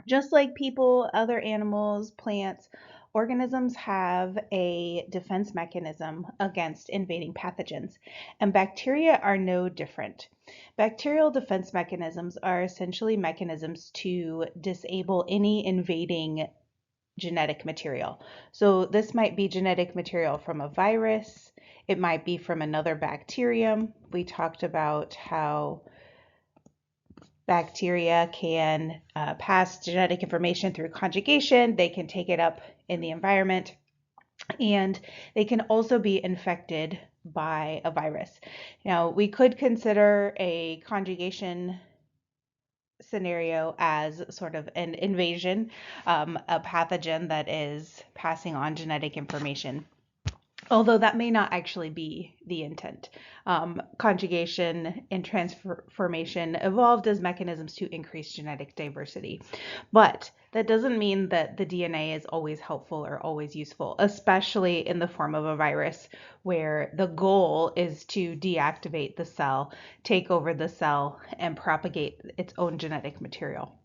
Just like people, other animals, plants, organisms have a defense mechanism against invading pathogens, and bacteria are no different. Bacterial defense mechanisms are essentially mechanisms to disable any invading genetic material. So this might be genetic material from a virus, it might be from another bacterium. We talked about how bacteria can pass genetic information through conjugation. They can take it up in the environment, and they can also be infected by a virus. Now, we could consider a conjugation scenario as sort of an invasion, a pathogen that is passing on genetic information, although that may not actually be the intent. Conjugation and transformation evolved as mechanisms to increase genetic diversity. But that doesn't mean that the DNA is always helpful or always useful, especially in the form of a virus, where the goal is to deactivate the cell, take over the cell, and propagate its own genetic material.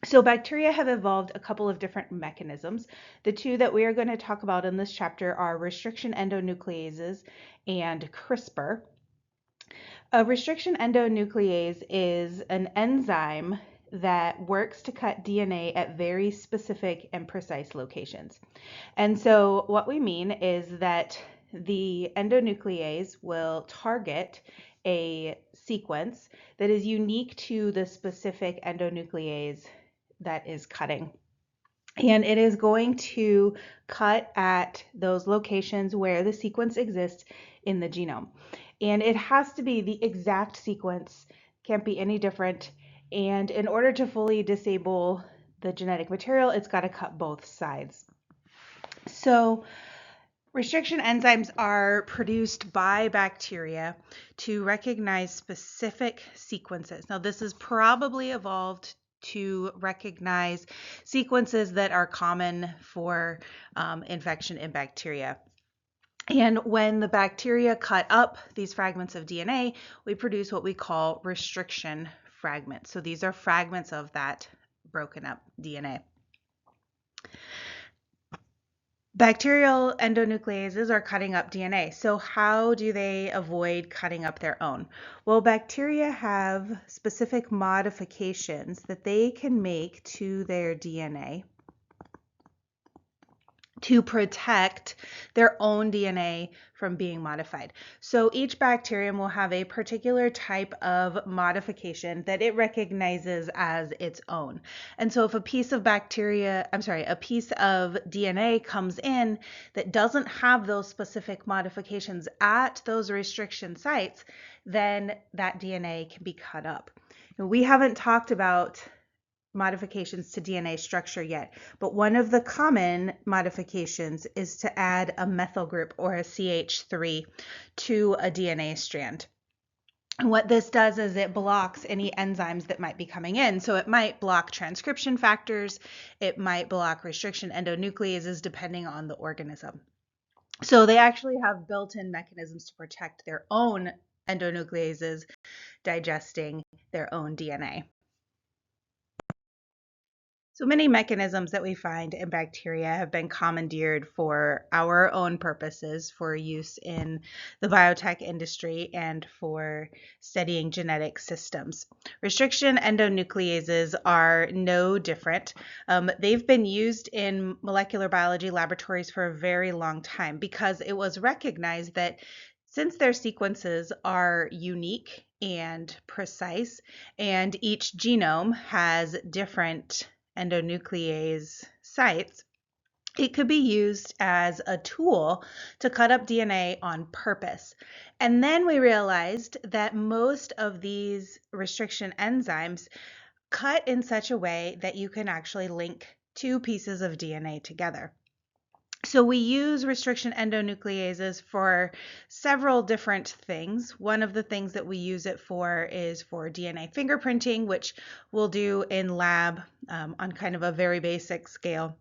So bacteria have evolved a couple of different mechanisms. The two that we are going to talk about in this chapter are restriction endonucleases and CRISPR. A restriction endonuclease is an enzyme that works to cut DNA at very specific and precise locations. And so what we mean is that the endonuclease will target a sequence that is unique to the specific endonuclease that is cutting. And it is going to cut at those locations where the sequence exists in the genome. And it has to be the exact sequence, can't be any different. And in order to fully disable the genetic material, it's got to cut both sides. So restriction enzymes are produced by bacteria to recognize specific sequences. Now, this is probably evolved to recognize sequences that are common for infection in bacteria. And when the bacteria cut up these fragments of DNA, we produce what we call restriction fragments. So these are fragments of that broken up DNA. Bacterial endonucleases are cutting up DNA. So how do they avoid cutting up their own? Well, bacteria have specific modifications that they can make to their DNA to protect their own DNA from being modified. So each bacterium will have a particular type of modification that it recognizes as its own. And so if a piece of a piece of DNA comes in that doesn't have those specific modifications at those restriction sites, then that DNA can be cut up. Now, we haven't talked about modifications to DNA structure yet, but one of the common modifications is to add a methyl group or a CH3 to a DNA strand. And what this does is it blocks any enzymes that might be coming in. So it might block transcription factors, it might block restriction endonucleases depending on the organism. So they actually have built-in mechanisms to protect their own endonucleases digesting their own DNA. So many mechanisms that we find in bacteria have been commandeered for our own purposes, for use in the biotech industry and for studying genetic systems. Restriction endonucleases are no different. They've been used in molecular biology laboratories for a very long time because it was recognized that since their sequences are unique and precise, and each genome has different endonuclease sites, it could be used as a tool to cut up DNA on purpose. And then we realized that most of these restriction enzymes cut in such a way that you can actually link two pieces of DNA together. So we use restriction endonucleases for several different things. One of the things that we use it for is for DNA fingerprinting, which we'll do in lab on kind of a very basic scale.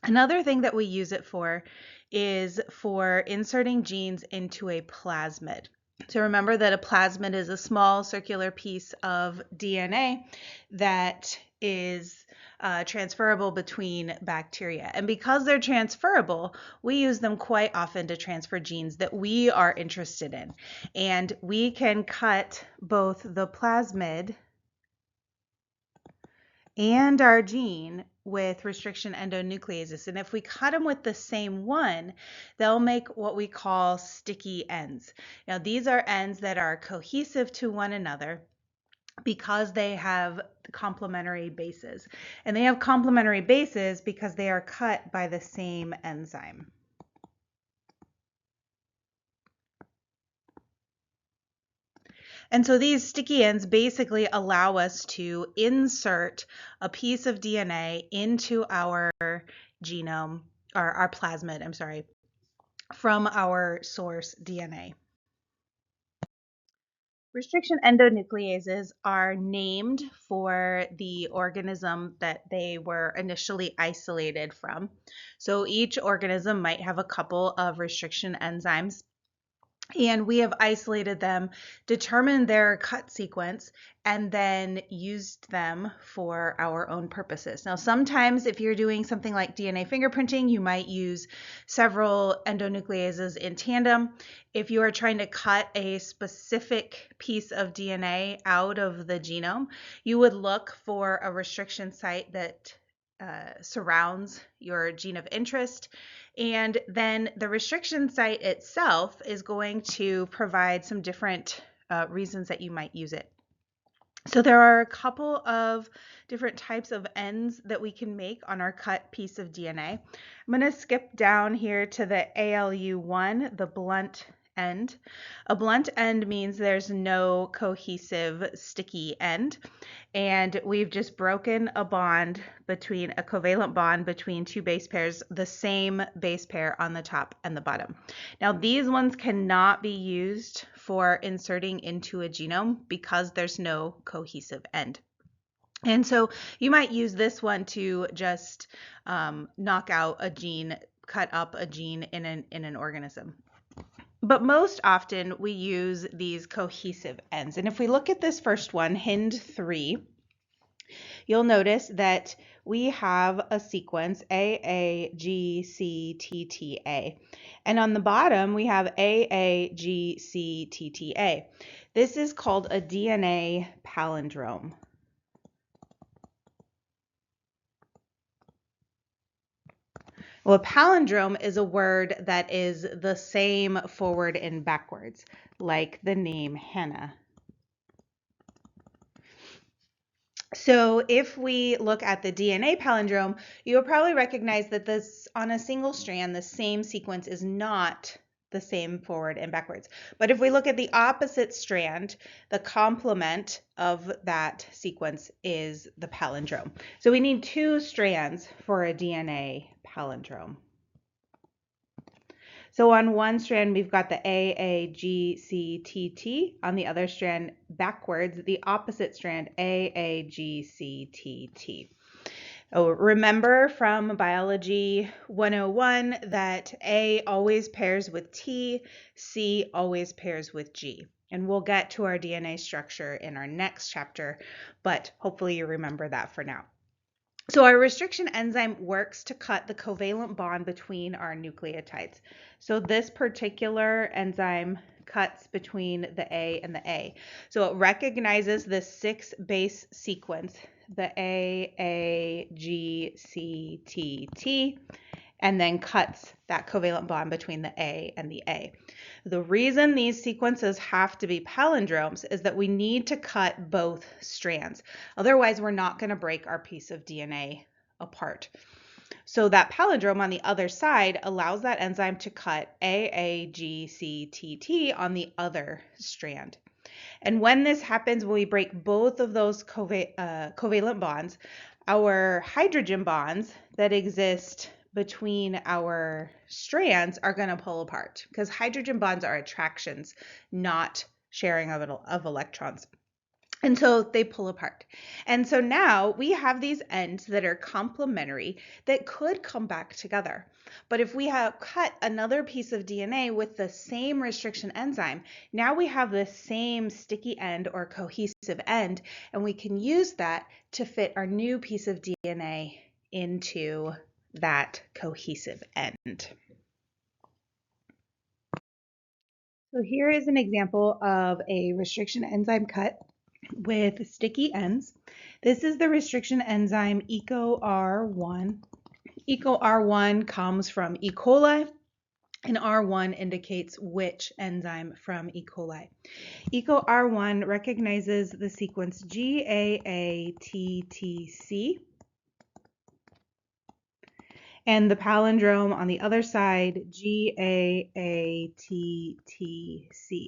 Another thing that we use it for is for inserting genes into a plasmid. So remember that a plasmid is a small circular piece of DNA that is transferable between bacteria. And because they're transferable, we use them quite often to transfer genes that we are interested in. And we can cut both the plasmid and our gene with restriction endonucleases. And if we cut them with the same one, they'll make what we call sticky ends. Now, these are ends that are cohesive to one another because they have complementary bases. And they have complementary bases because they are cut by the same enzyme. And so these sticky ends basically allow us to insert a piece of DNA into our genome, or our plasmid, I'm sorry, from our source DNA. Restriction endonucleases are named for the organism that they were initially isolated from. So each organism might have a couple of restriction enzymes, and we have isolated them, determined their cut sequence, and then used them for our own purposes. Now, sometimes if you're doing something like DNA fingerprinting, you might use several endonucleases in tandem. If you are trying to cut a specific piece of DNA out of the genome, you would look for a restriction site that surrounds your gene of interest. And then the restriction site itself is going to provide some different reasons that you might use it. So there are a couple of different types of ends that we can make on our cut piece of DNA. I'm going to skip down here to the ALU1, the blunt end. A blunt end means there's no cohesive sticky end, and we've just broken a bond between a covalent bond between two base pairs, the same base pair on the top and the bottom. Now, these ones cannot be used for inserting into a genome because there's no cohesive end. And so you might use this one to just knock out a gene, cut up a gene in an organism. But most often we use these cohesive ends. And if we look at this first one, HIND3, you'll notice that we have a sequence AAGCTTA. And on the bottom, we have AAGCTTA. This is called a DNA palindrome. Well, a palindrome is a word that is the same forward and backwards, like the name Hannah. So if we look at the DNA palindrome, you'll probably recognize that this, on a single strand, the same sequence is not the same forward and backwards. But if we look at the opposite strand, the complement of that sequence is the palindrome. So we need two strands for a DNA palindrome. So on one strand, we've got the AAGCTT. On the other strand, backwards, the opposite strand, AAGCTT. Oh, remember from Biology 101 that A always pairs with T, C always pairs with G. And we'll get to our DNA structure in our next chapter, but hopefully you remember that for now. So our restriction enzyme works to cut the covalent bond between our nucleotides. So this particular enzyme cuts between the A and the A. So it recognizes the 6-base sequence, the AAGCTT, and then cuts that covalent bond between the A and the A. The reason these sequences have to be palindromes is that we need to cut both strands. Otherwise, we're not going to break our piece of DNA apart. So that palindrome on the other side allows that enzyme to cut AAGCTT on the other strand. And when this happens, when we break both of those covalent bonds, our hydrogen bonds that exist between our strands are going to pull apart because hydrogen bonds are attractions, not sharing of electrons. And so they pull apart. And so now we have these ends that are complementary that could come back together. But if we have cut another piece of DNA with the same restriction enzyme, now we have the same sticky end or cohesive end, and we can use that to fit our new piece of DNA into that cohesive end. So here is an example of a restriction enzyme cut with sticky ends. This is the restriction enzyme EcoR1. EcoR1 comes from E. coli, and R1 indicates which enzyme from E. coli. EcoR1 recognizes the sequence GAATTC, and the palindrome on the other side, GAATTC,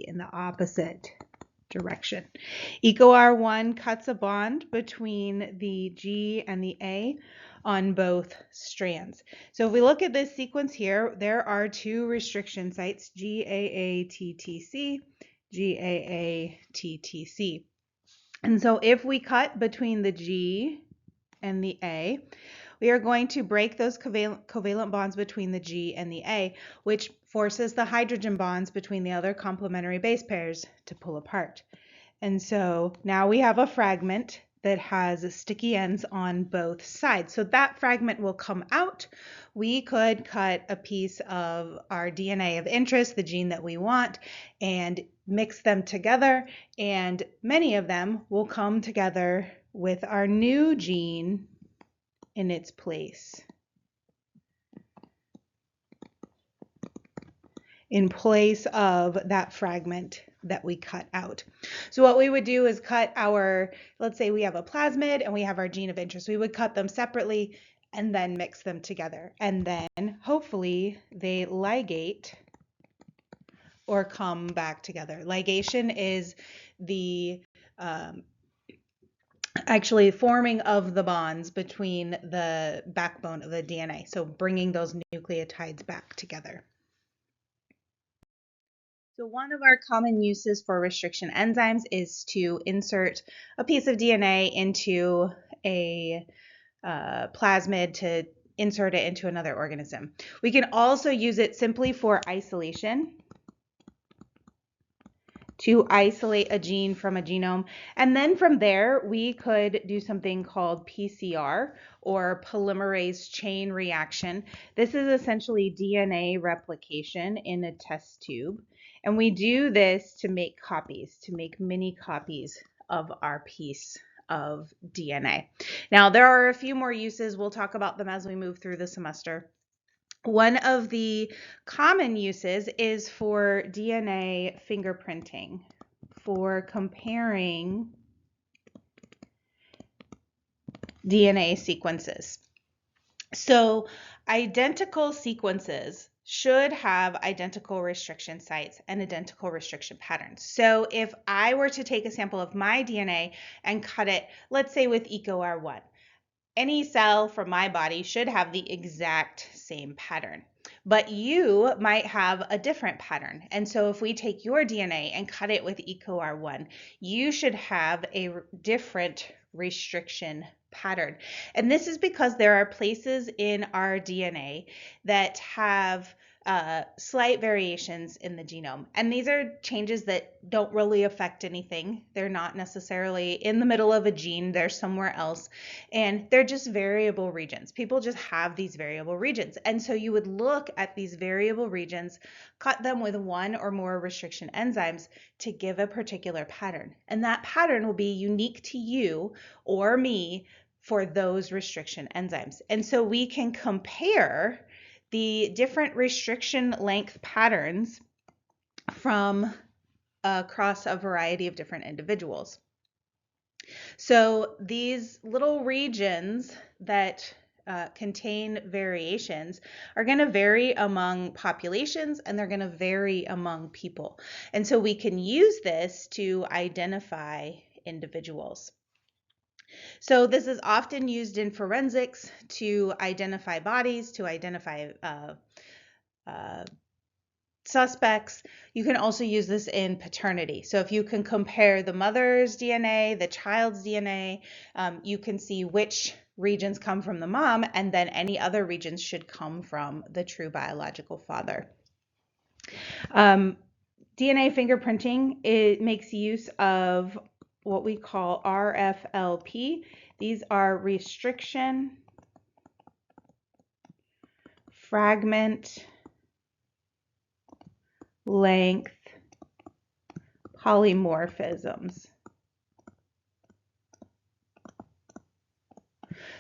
in the opposite direction. EcoR1 cuts a bond between the G and the A on both strands. So if we look at this sequence here, there are two restriction sites, GAATTC, GAATTC. And so if we cut between the G and the A, we are going to break those covalent bonds between the G and the A, which forces the hydrogen bonds between the other complementary base pairs to pull apart. And so now we have a fragment that has sticky ends on both sides. So that fragment will come out. We could cut a piece of our DNA of interest, the gene that we want, and mix them together, and many of them will come together with our new gene in its place. In place of that fragment that we cut out. So what we would do is cut our, let's say we have a plasmid and we have our gene of interest. We would cut them separately and then mix them together. And then hopefully they ligate or come back together. Ligation is the actually forming of the bonds between the backbone of the DNA. So bringing those nucleotides back together. So one of our common uses for restriction enzymes is to insert a piece of DNA into a plasmid to insert it into another organism. We can also use it simply for isolation, to isolate a gene from a genome. And then from there, we could do something called PCR, or polymerase chain reaction. This is essentially DNA replication in a test tube. And we do this to make copies, to make mini copies of our piece of DNA. Now, there are a few more uses. We'll talk about them as we move through the semester. One of the common uses is for DNA fingerprinting, for comparing DNA sequences. So identical sequences should have identical restriction sites and identical restriction patterns. So if I were to take a sample of my DNA and cut it, let's say with EcoR1, any cell from my body should have the exact same pattern, but you might have a different pattern. And so if we take your DNA and cut it with EcoR1, you should have a different restriction pattern. And this is because there are places in our DNA that have slight variations in the genome. And these are changes that don't really affect anything. They're not necessarily in the middle of a gene, they're somewhere else. And they're just variable regions. People just have these variable regions. And so you would look at these variable regions, cut them with one or more restriction enzymes to give a particular pattern. And that pattern will be unique to you or me for those restriction enzymes. And so we can compare the different restriction length patterns from across a variety of different individuals. So these little regions that contain variations are going to vary among populations, and they're going to vary among people. And so we can use this to identify individuals. So this is often used in forensics to identify bodies, to identify suspects. You can also use this in paternity. So if you can compare the mother's DNA, the child's DNA, you can see which regions come from the mom, and then any other regions should come from the true biological father. DNA fingerprinting, it makes use of what we call RFLP. These are restriction, fragment, length, polymorphisms.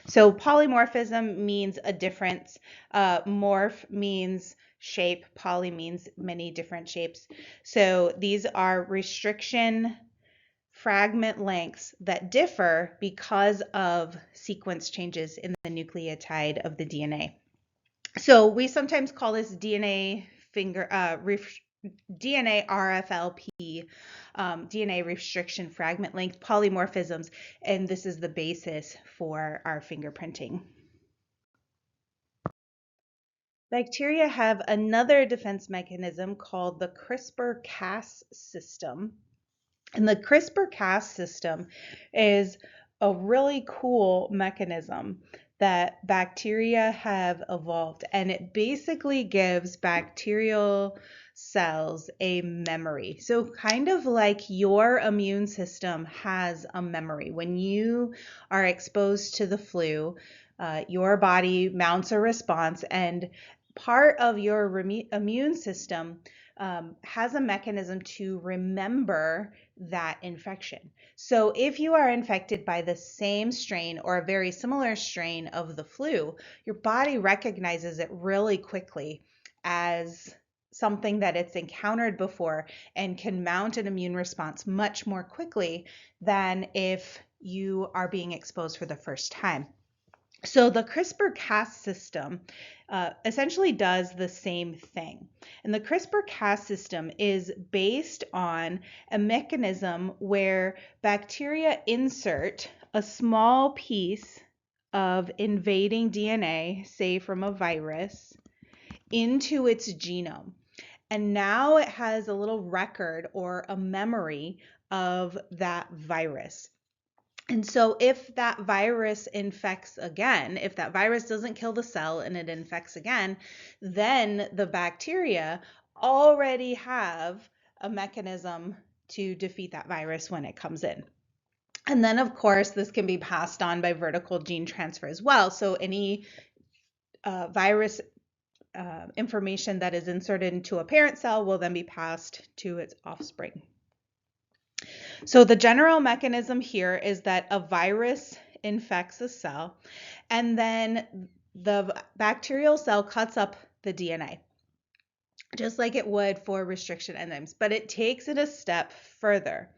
So polymorphism means a difference. Morph means shape. Poly means many different shapes. So these are restriction fragment lengths that differ because of sequence changes in the nucleotide of the DNA. So we sometimes call this DNA RFLP, DNA restriction fragment length polymorphisms, and this is the basis for our fingerprinting. Bacteria have another defense mechanism called the CRISPR-Cas system. And the CRISPR-Cas system is a really cool mechanism that bacteria have evolved, and it basically gives bacterial cells a memory. So kind of like your immune system has a memory. When you are exposed to the flu, your body mounts a response, and part of your immune system has a mechanism to remember that infection. So if you are infected by the same strain or a very similar strain of the flu, your body recognizes it really quickly as something that it's encountered before and can mount an immune response much more quickly than if you are being exposed for the first time. So the CRISPR-Cas system essentially does the same thing. And the CRISPR-Cas system is based on a mechanism where bacteria insert a small piece of invading DNA, say from a virus, into its genome. And now it has a little record or a memory of that virus. And so if that virus infects again, if that virus doesn't kill the cell and it infects again, then the bacteria already have a mechanism to defeat that virus when it comes in. And then, of course, this can be passed on by vertical gene transfer as well. So any virus information that is inserted into a parent cell will then be passed to its offspring. So the general mechanism here is that a virus infects a cell, and then the bacterial cell cuts up the DNA, just like it would for restriction enzymes, but it takes it a step further.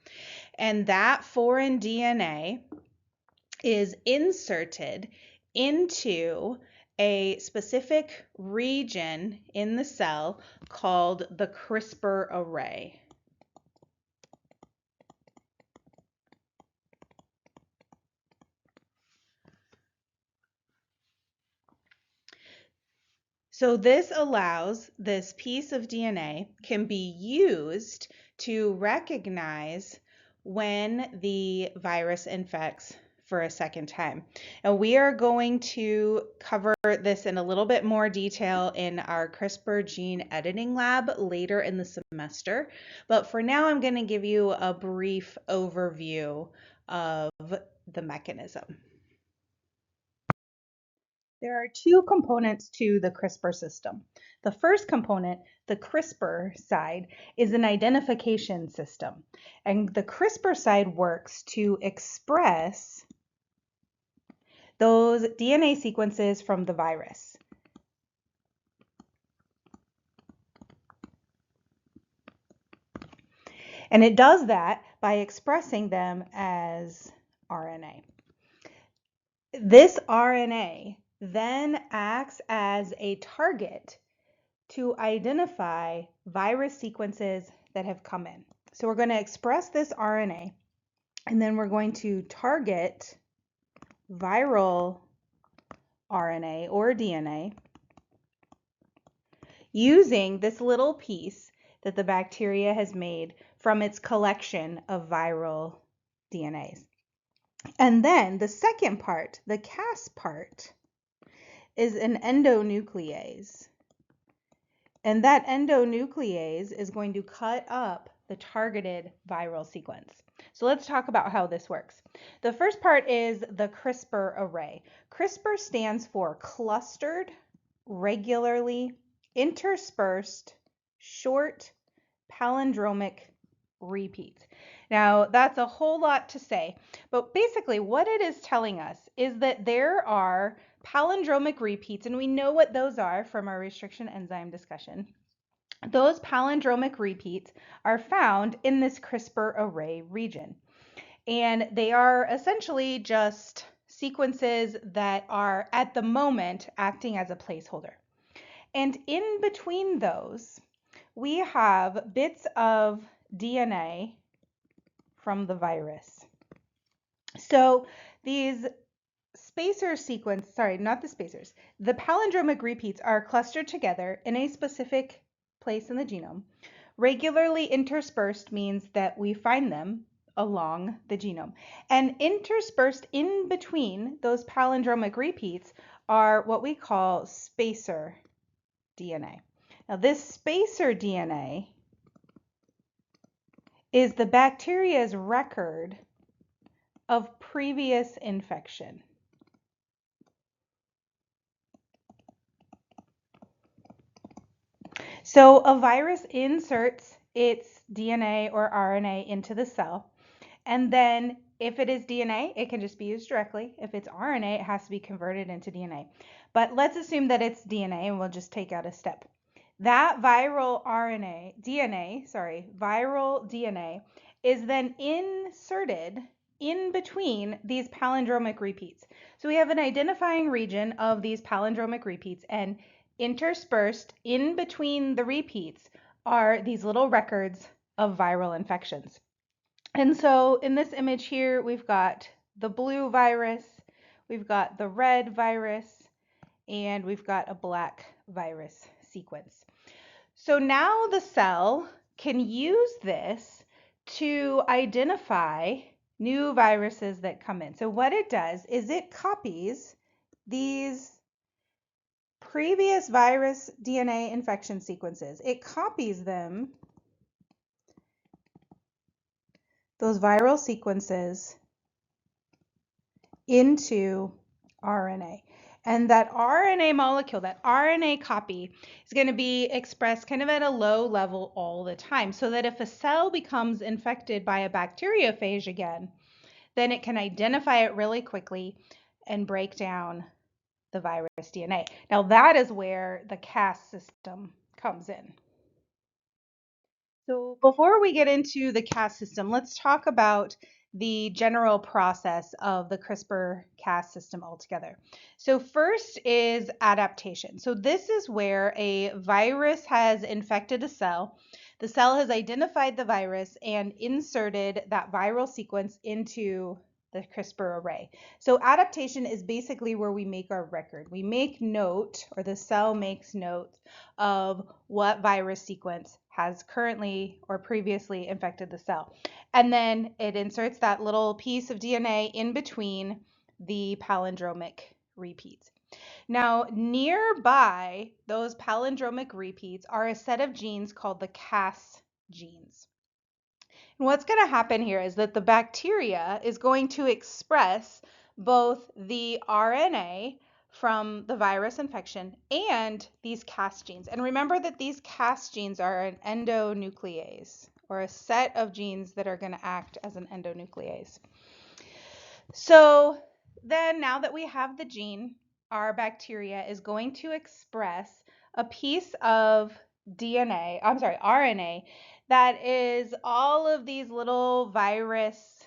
And that foreign DNA is inserted into a specific region in the cell called the CRISPR array. So this allows this piece of DNA can be used to recognize when the virus infects for a second time. And we are going to cover this in a little bit more detail in our CRISPR gene editing lab later in the semester. But for now, I'm going to give you a brief overview of the mechanism. There are two components to the CRISPR system. The first component, the CRISPR side, is an identification system. And the CRISPR side works to express those DNA sequences from the virus. And it does that by expressing them as RNA. This RNA then acts as a target to identify virus sequences that have come in. So we're going to express this RNA, and then we're going to target viral RNA or DNA using this little piece that the bacteria has made from its collection of viral DNAs. And then the second part, the Cas part, is an endonuclease. And that endonuclease is going to cut up the targeted viral sequence. So let's talk about how this works. The first part is the CRISPR array. CRISPR stands for clustered, regularly interspersed, short, palindromic repeats. Now, that's a whole lot to say, but basically what it is telling us is that there are palindromic repeats, and we know what those are from our restriction enzyme discussion. Those palindromic repeats are found in this CRISPR array region, and they are essentially just sequences that are at the moment acting as a placeholder. And in between those, we have bits of DNA from the virus. So these spacer sequence, sorry, not the spacers, the palindromic repeats are clustered together in a specific place in the genome. Regularly interspersed means that we find them along the genome. And interspersed in between those palindromic repeats are what we call spacer DNA. Now this spacer DNA is the bacteria's record of previous infection. So a virus inserts its DNA or RNA into the cell, and then if it is DNA, it can just be used directly. If it's RNA, it has to be converted into DNA. But let's assume that it's DNA, and we'll just take out a step. That viral DNA is then inserted in between these palindromic repeats. So we have an identifying region of these palindromic repeats, and interspersed in between the repeats are these little records of viral infections. And so in this image here, we've got the blue virus, we've got the red virus, and we've got a black virus sequence. So now the cell can use this to identify new viruses that come in. So what it does is it copies these previous virus DNA infection sequences. It copies them, those viral sequences, into RNA. And that RNA molecule, that RNA copy, is going to be expressed kind of at a low level all the time, so that if a cell becomes infected by a bacteriophage again, then it can identify it really quickly and break down the virus DNA. Now that is where the Cas system comes in. So before we get into the Cas system, let's talk about the general process of the CRISPR-Cas system altogether. So first is adaptation. So this is where a virus has infected a cell. The cell has identified the virus and inserted that viral sequence into the CRISPR array. So adaptation is basically where we make our record. We make note, or the cell makes note of what virus sequence has currently or previously infected the cell. And then it inserts that little piece of DNA in between the palindromic repeats. Now, nearby those palindromic repeats are a set of genes called the Cas genes. And what's going to happen here is that the bacteria is going to express both the RNA from the virus infection and these Cas genes. And remember that these Cas genes are an endonuclease, or a set of genes that are going to act as an endonuclease. So then now that we have the gene, our bacteria is going to express a piece of RNA, that is all of these little virus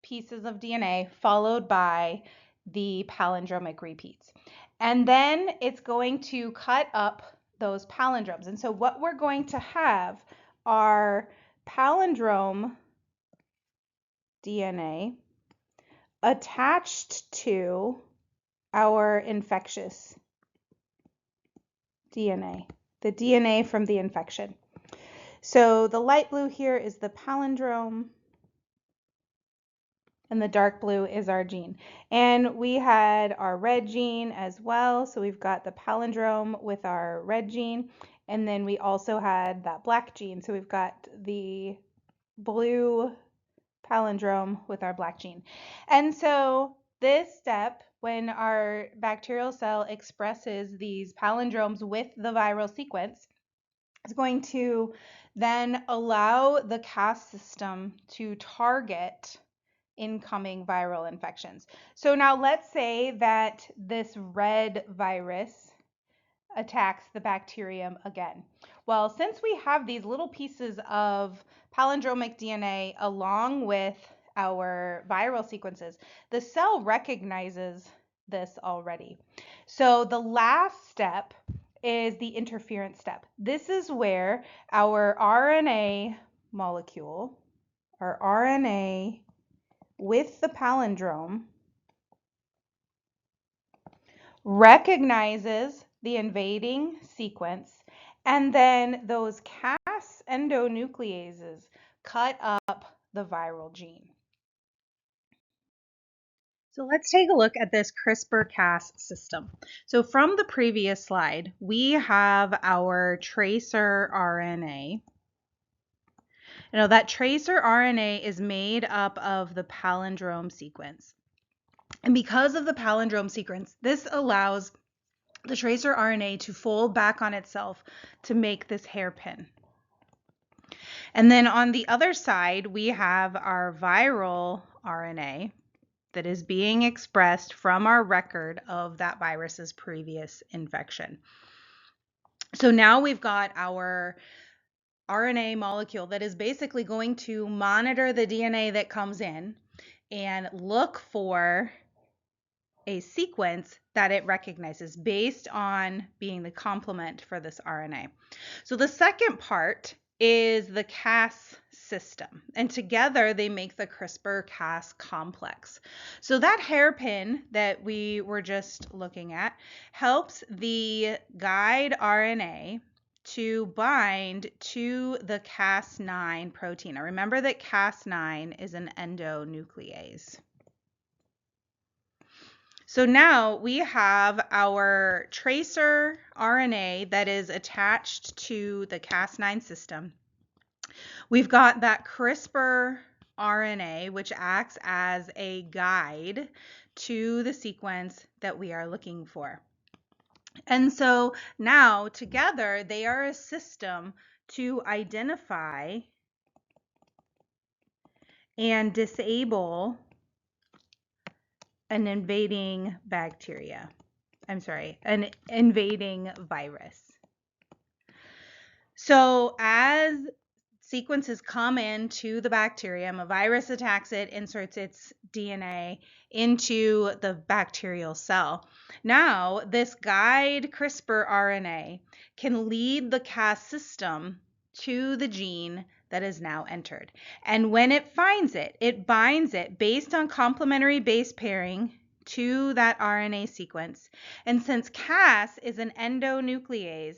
pieces of DNA followed by the palindromic repeats. And then it's going to cut up those palindromes. And so what we're going to have are palindrome DNA attached to our infectious DNA, the DNA from the infection. So the light blue here is the palindrome, and the dark blue is our gene. And we had our red gene as well. So we've got the palindrome with our red gene, and then we also had that black gene. So we've got the blue palindrome with our black gene. And so this step, when our bacterial cell expresses these palindromes with the viral sequence, is going to then allow the Cas system to target incoming viral infections. So now let's say that this red virus attacks the bacterium again. Well, since we have these little pieces of palindromic DNA along with our viral sequences, the cell recognizes this already. So the last step is the interference step. This is where our RNA molecule, our RNA with the palindrome, recognizes the invading sequence, and then those Cas endonucleases cut up the viral gene. So let's take a look at this CRISPR-Cas system. So from the previous slide, we have our tracer RNA. Now that tracer RNA is made up of the palindrome sequence. And because of the palindrome sequence, this allows the tracer RNA to fold back on itself to make this hairpin. And then on the other side, we have our viral RNA that is being expressed from our record of that virus's previous infection. So now we've got our RNA molecule that is basically going to monitor the DNA that comes in and look for a sequence that it recognizes based on being the complement for this RNA. So the second part is the Cas system, and together they make the CRISPR-Cas complex. So that hairpin that we were just looking at helps the guide RNA to bind to the Cas9 protein. Now remember that Cas9 is an endonuclease. So now we have our tracer RNA that is attached to the Cas9 system. We've got that CRISPR RNA, which acts as a guide to the sequence that we are looking for. And so now together they are a system to identify and disable an invading bacteria. An invading virus. So as sequences come into the bacterium, a virus attacks it, inserts its DNA into the bacterial cell. Now, this guide CRISPR RNA can lead the Cas system to the gene that is now entered. And when it finds it, it binds it based on complementary base pairing to that RNA sequence. And since Cas is an endonuclease,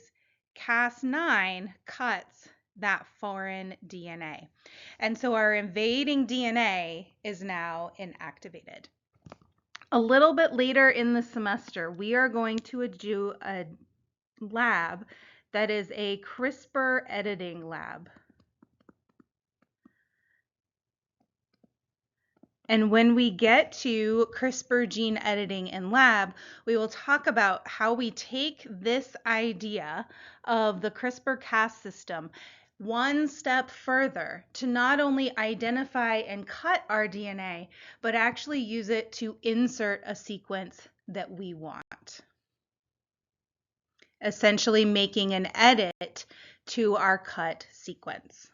Cas9 cuts that foreign DNA. And so our invading DNA is now inactivated. A little bit later in the semester, we are going to do a lab that is a CRISPR editing lab. And when we get to CRISPR gene editing in lab, we will talk about how we take this idea of the CRISPR-Cas system one step further to not only identify and cut our DNA, but actually use it to insert a sequence that we want. Essentially making an edit to our cut sequence.